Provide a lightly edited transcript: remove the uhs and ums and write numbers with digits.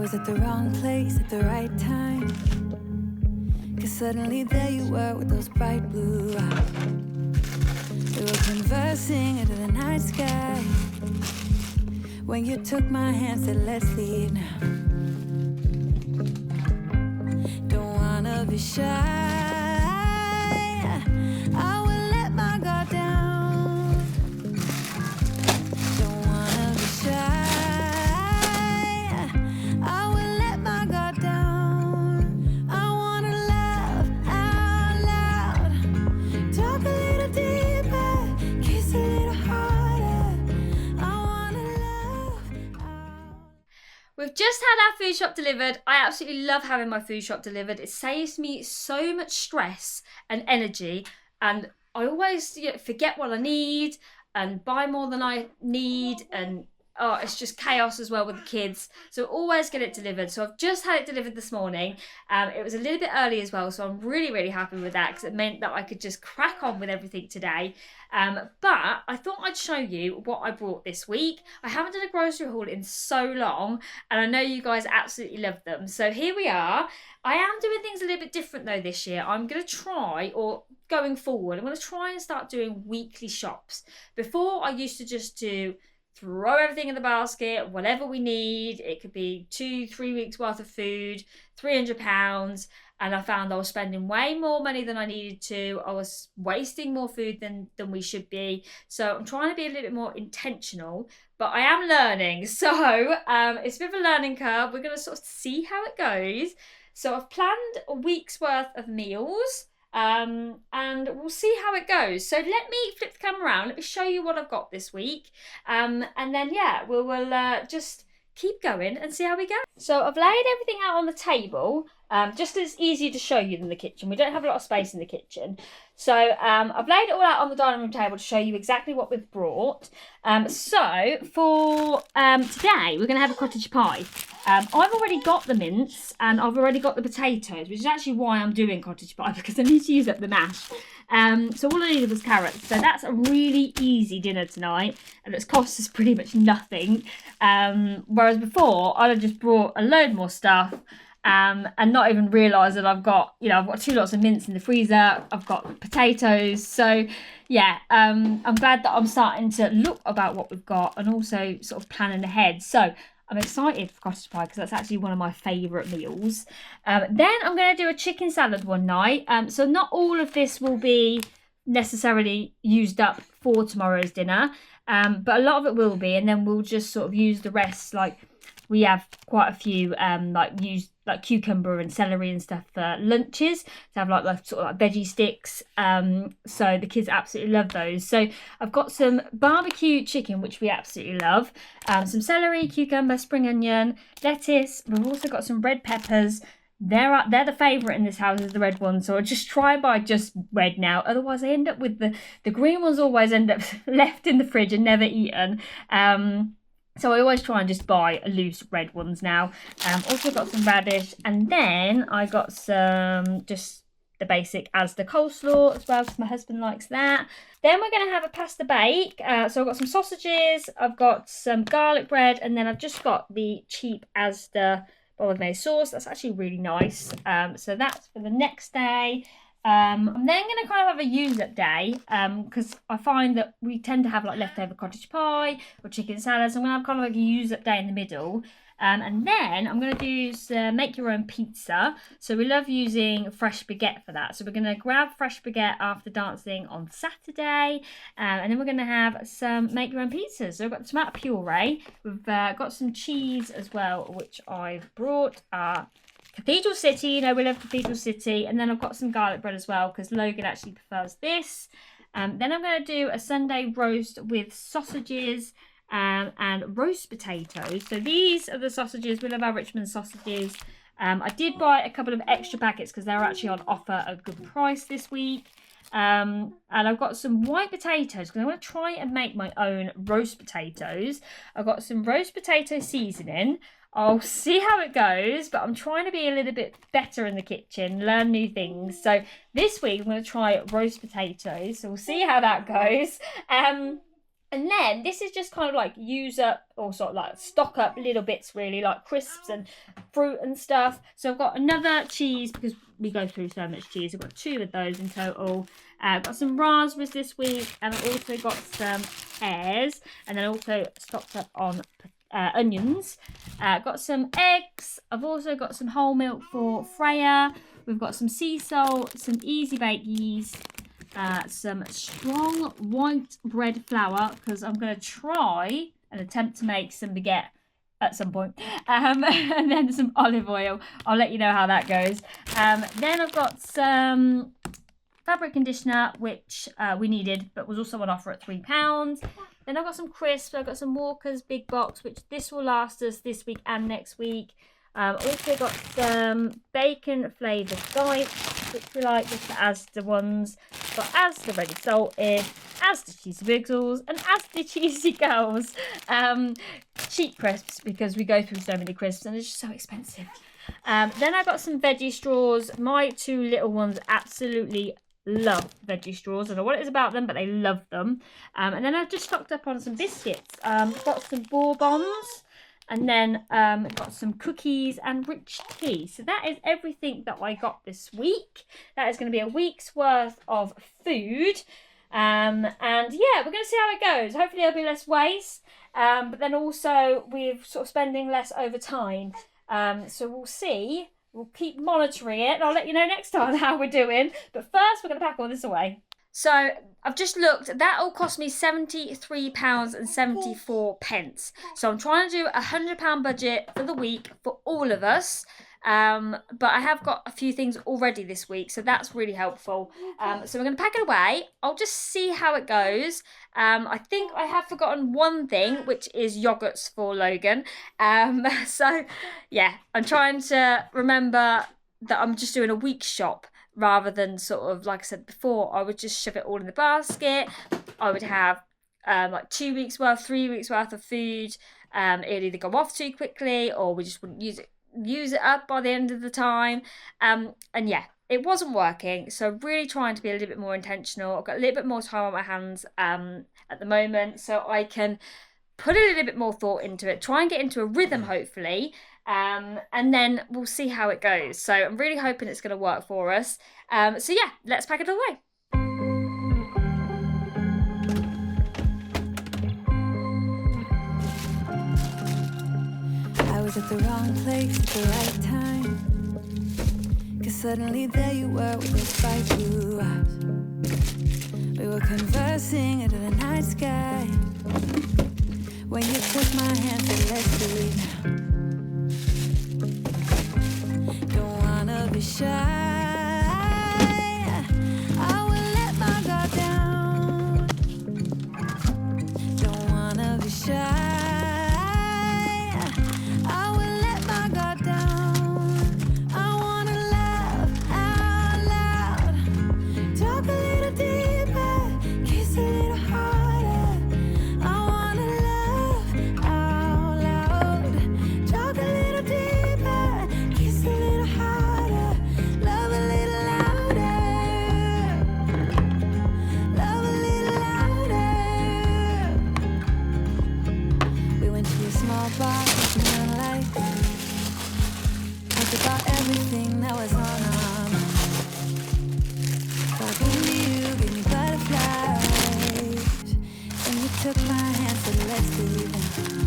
was at the wrong place at the right time. 'Cause suddenly there you were with those bright blue eyes. We were conversing under the night sky when you took my hand, said let's leave now. Don't wanna be shy, I will let my guard down. Don't wanna be shy, I will let my guard down. I wanna laugh out loud, talk a little deeper, kiss a little harder. I wanna laugh out. We've just had our food shop delivered. I absolutely love having my food shop delivered. It saves me so much stress and energy, and I always forget what I need and buy more than I need, and it's just chaos as well with the kids. So always get it delivered. So I've just had it delivered this morning. It was a little bit early as well, so I'm really, really happy with that because it meant that I could just crack on with everything today. But I thought I'd show you what I brought this week. I haven't done a grocery haul in so long, and I know you guys absolutely love them. So here we are. I am doing things a little bit different though this year. I'm going to try, or going forward, I'm going to try and start doing weekly shops. Before, I used to just throw everything in the basket, whatever we need. It could be 2-3 weeks worth of food, £300, and I found I was spending way more money than I needed to. I was wasting more food than we should be. So I'm trying to be a little bit more intentional, but I am learning. So it's a bit of a learning curve. We're going to sort of see how it goes. So I've planned a week's worth of meals. And we'll see how it goes. So let me flip the camera around. Let me show you what I've got this week. And then, we'll just keep going and see how we go. So I've laid everything out on the table, just as it's easier to show you than the kitchen. We don't have a lot of space in the kitchen. So I've laid it all out on the dining room table to show you exactly what we've brought. So for today, we're going to have a cottage pie. I've already got the mince and I've already got the potatoes, which is actually why I'm doing cottage pie, because I need to use up the mash. So all I needed was carrots. So that's a really easy dinner tonight, and it's cost us pretty much nothing. Whereas before, I'd have just brought a load more stuff and not even realise that I've got 2 lots of mince in the freezer. I've got potatoes. So yeah, I'm glad that I'm starting to look about what we've got and also sort of planning ahead. So I'm excited for cottage pie because that's actually one of my favourite meals. Then I'm going to do a chicken salad one night. So not all of this will be necessarily used up for tomorrow's dinner, but a lot of it will be, and then we'll just sort of use the rest. Like we have quite a few like cucumber and celery and stuff for lunches to have like sort of like veggie sticks. So the kids absolutely love those. So I've got some barbecue chicken, which we absolutely love. Some celery, cucumber, spring onion, lettuce. We've also got some red peppers. They're the favourite in this house, is the red ones. So I just try and buy just red now. Otherwise I end up with the green ones always end up left in the fridge and never eaten. So I always try and just buy loose red ones now. Also got some radish, and then I got some just the basic Asda coleslaw as well, because my husband likes that. Then we're going to have a pasta bake. So I've got some sausages, I've got some garlic bread, and then I've just got the cheap Asda bolognese sauce. That's actually really nice. So that's for the next day. I'm then going to kind of have a use-up day, because I find that we tend to have like leftover cottage pie or chicken salads. I'm going to have kind of like a use-up day in the middle. And then I'm going to do some make your own pizza. So we love using fresh baguette for that. So we're going to grab fresh baguette after dancing on Saturday. And then we're going to have some make your own pizzas. So we've got tomato puree. We've got some cheese as well, which I've brought. Cathedral City, we love Cathedral City. And then I've got some garlic bread as well, because Logan actually prefers this. Then I'm going to do a Sunday roast with sausages and roast potatoes. So these are the sausages. We love our Richmond sausages. I did buy a couple of extra packets because they're actually on offer at a good price this week. And I've got some white potatoes because I want to try and make my own roast potatoes. I've got some roast potato seasoning. I'll see how it goes, but I'm trying to be a little bit better in the kitchen, learn new things. So this week I'm going to try roast potatoes, so we'll see how that goes. And then this is just kind of like use up or sort of like stock up little bits really, like crisps and fruit and stuff. So I've got another cheese because we go through so much cheese. I've got 2 of those in total. Got some raspberries this week, and I've also got some pears, and then also stocked up on onions. Got some eggs. I've also got some whole milk for Freya. We've got some sea salt, some easy bake yeast, some strong white bread flour, because I'm going to try and attempt to make some baguette at some point, and then some olive oil. I'll let you know how that goes. Then I've got some fabric conditioner, which we needed but was also on offer at £3. Then I've got some crisps. I've got some Walker's big box, which this will last us this week and next week. Also got some bacon flavoured bites, which we like, just the Asda ones. Got Asda ready salted, Asda cheesy biggles, and Asda cheesy girls. Cheap crisps, because we go through so many crisps and it's just so expensive. Then I got some veggie straws. My 2 little ones absolutely love veggie straws. I don't know what it is about them, but they love them. And then I've just stocked up on some biscuits. Got some bourbons. And then got some cookies and rich tea. So that is everything that I got this week. That is going to be a week's worth of food. And yeah, we're going to see how it goes. Hopefully there'll be less waste. But then also we're sort of spending less over time. So we'll see. We'll keep monitoring it. And I'll let you know next time how we're doing. But first we're going to pack all this away. So I've just looked, that all cost me £73.74. So I'm trying to do a £100 budget for the week for all of us. But I have got a few things already this week, so that's really helpful. So we're going to pack it away. I'll just see how it goes. I think I have forgotten one thing, which is yogurts for Logan. So yeah, I'm trying to remember that I'm just doing a week shop, rather than sort of, like I said before, I would just shove it all in the basket. I would have like 2 weeks worth, 3 weeks worth of food. It'd either go off too quickly, or we just wouldn't use it up by the end of the time. And yeah, it wasn't working. So really trying to be a little bit more intentional. I've got a little bit more time on my hands at the moment, so I can put a little bit more thought into it, try and get into a rhythm, hopefully. And then we'll see how it goes. So I'm really hoping it's going to work for us. So yeah, let's pack it away. I was at the wrong place at the right time, 'cause suddenly there you were with those bright blue eyes. We were conversing under the night sky, when you took my hand and said, let's do it now. Don't wanna be shy, I will let my guard down. Don't wanna be shy, I will let my guard down. I wanna laugh out loud, talk a little deeper, kiss a little harder. I wanna laugh out loud, talk a little deeper, kiss a little harder, love a little louder, love a little louder. We went to a small bar with moonlight, talked about everything that was on our minds. Talking to you gave me butterflies, and you took my hand, said let's do it now.